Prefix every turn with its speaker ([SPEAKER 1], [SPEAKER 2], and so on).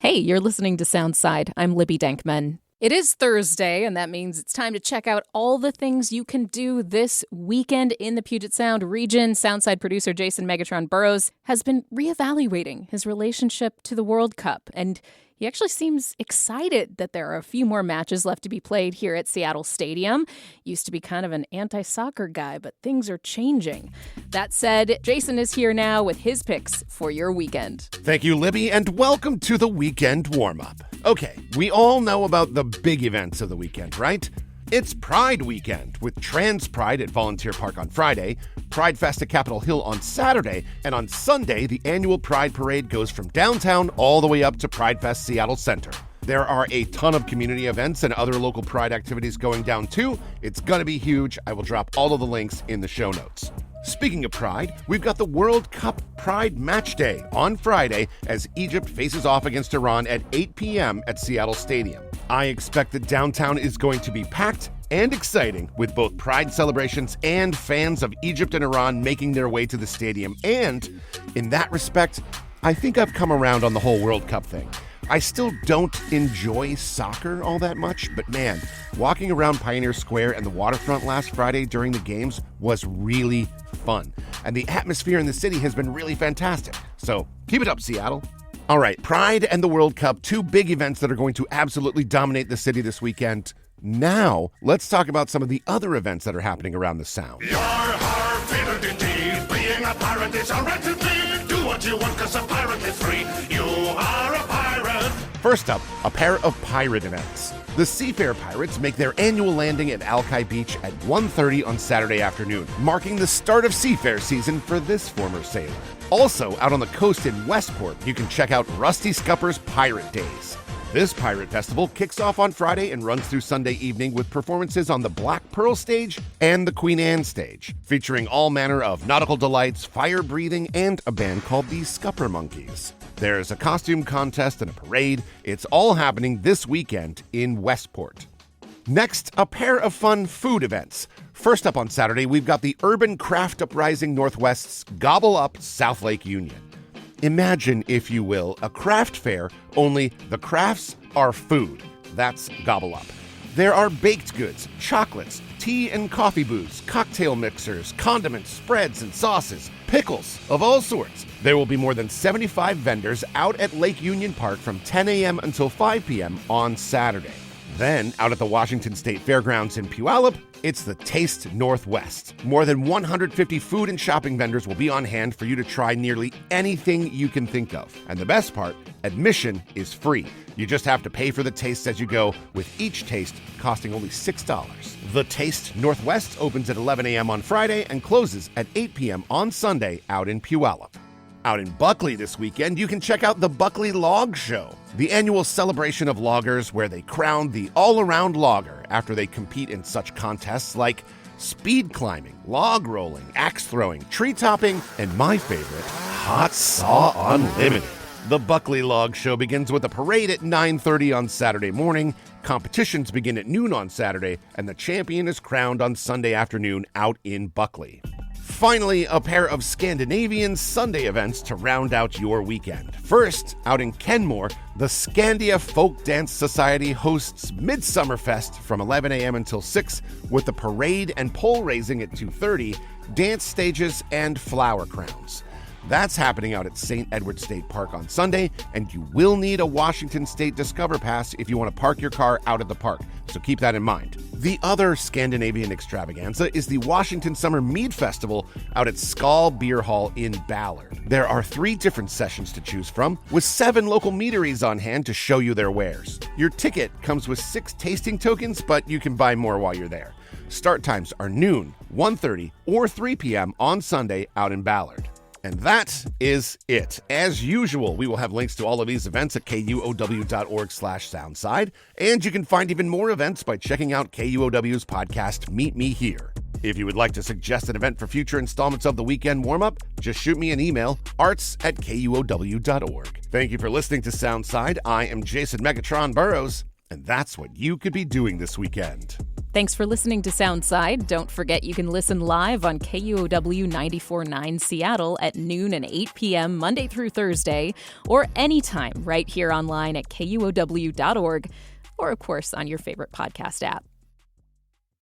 [SPEAKER 1] Hey, you're listening to Soundside. I'm Libby Dankman. It is Thursday, and that means it's time to check out all the things you can do this weekend in the Puget Sound region. Soundside producer Jason Megatron Burrows has been reevaluating his relationship to the World Cup, and he actually seems excited that there are a few more matches left to be played here at Seattle Stadium. Used to be kind of an anti-soccer guy, but things are changing. That said, Jason is here now with his picks for your weekend.
[SPEAKER 2] Thank you, Libby, and welcome to the Weekend Warmup. Okay, we all know about the big events of the weekend, right? It's Pride Weekend, with Trans Pride at Volunteer Park on Friday, Pride Fest at Capitol Hill on Saturday, and on Sunday, the annual Pride Parade goes from downtown all the way up to Pride Fest Seattle Center. There are a ton of community events and other local Pride activities going down too. It's gonna be huge. I will drop all of the links in the show notes. Speaking of Pride, we've got the World Cup Pride Match Day on Friday as Egypt faces off against Iran at 8 p.m. at Seattle Stadium. I expect that downtown is going to be packed and exciting with both Pride celebrations and fans of Egypt and Iran making their way to the stadium. And in that respect, I think I've come around on the whole World Cup thing. I still don't enjoy soccer all that much, but man, walking around Pioneer Square and the waterfront last Friday during the games was really fun. And the atmosphere in the city has been really fantastic. So keep it up, Seattle. All right, Pride and the World Cup, two big events that are going to absolutely dominate the city this weekend. Now, let's talk about some of the other events that are happening around the Sound.
[SPEAKER 3] Your heart favorite indeed. Being a pirate is a right to be. Do what you want, cause a pirate is free. You are a pirate.
[SPEAKER 2] First up, a pair of pirate events. The Seafair Pirates make their annual landing at Alki Beach at 1:30 on Saturday afternoon, marking the start of Seafair season for this former sailor. Also, out on the coast in Westport, you can check out Rusty Scupper's Pirate Days. This pirate festival kicks off on Friday and runs through Sunday evening with performances on the Black Pearl stage and the Queen Anne stage, featuring all manner of nautical delights, fire breathing, and a band called the Scupper Monkeys. There's a costume contest and a parade. It's all happening this weekend in Westport. Next, a pair of fun food events. First up on Saturday, we've got the Urban Craft Uprising Northwest's Gobble Up South Lake Union. Imagine, if you will, a craft fair, only the crafts are food. That's Gobble Up. There are baked goods, chocolates, tea and coffee booths, cocktail mixers, condiments, spreads and sauces, pickles of all sorts. There will be more than 75 vendors out at Lake Union Park from 10 a.m. until 5 p.m. on Saturday. Then, out at the Washington State Fairgrounds in Puyallup, it's the Taste Northwest. More than 150 food and shopping vendors will be on hand for you to try nearly anything you can think of. And the best part, admission is free. You just have to pay for the tastes as you go, with each taste costing only $6. The Taste Northwest opens at 11 a.m. on Friday and closes at 8 p.m. on Sunday out in Puyallup. Out in Buckley this weekend, you can check out the Buckley Log Show, the annual celebration of loggers where they crown the all-around logger after they compete in such contests like speed climbing, log rolling, axe throwing, tree topping, and my favorite, Hot Saw Unlimited. The Buckley Log Show begins with a parade at 9:30 on Saturday morning, competitions begin at noon on Saturday, and the champion is crowned on Sunday afternoon out in Buckley. Finally, a pair of Scandinavian Sunday events to round out your weekend. First, out in Kenmore, the Scandia Folk Dance Society hosts Midsummer Fest from 11 a.m. until 6 with a parade and pole raising at 2:30, dance stages, and flower crowns. That's happening out at St. Edward State Park on Sunday, and you will need a Washington State Discover Pass if you want to park your car out at the park, so keep that in mind. The other Scandinavian extravaganza is the Washington Summer Mead Festival out at Skull Beer Hall in Ballard. There are 3 different sessions to choose from, with 7 local meaderies on hand to show you their wares. Your ticket comes with 6 tasting tokens, but you can buy more while you're there. Start times are noon, 1:30, or 3 p.m. on Sunday out in Ballard. And that is it. As usual, we will have links to all of these events at kuow.org/soundside, and you can find even more events by checking out KUOW's podcast, Meet Me Here. If you would like to suggest an event for future installments of the Weekend Warmup, just shoot me an email, arts@kuow.org. Thank you for listening to Soundside. I am Jason Megatron Burrows, and that's what you could be doing this weekend.
[SPEAKER 1] Thanks for listening to Soundside. Don't forget you can listen live on KUOW 94.9 Seattle at noon and 8 p.m. Monday through Thursday, or anytime right here online at KUOW.org, or of course on your favorite podcast app.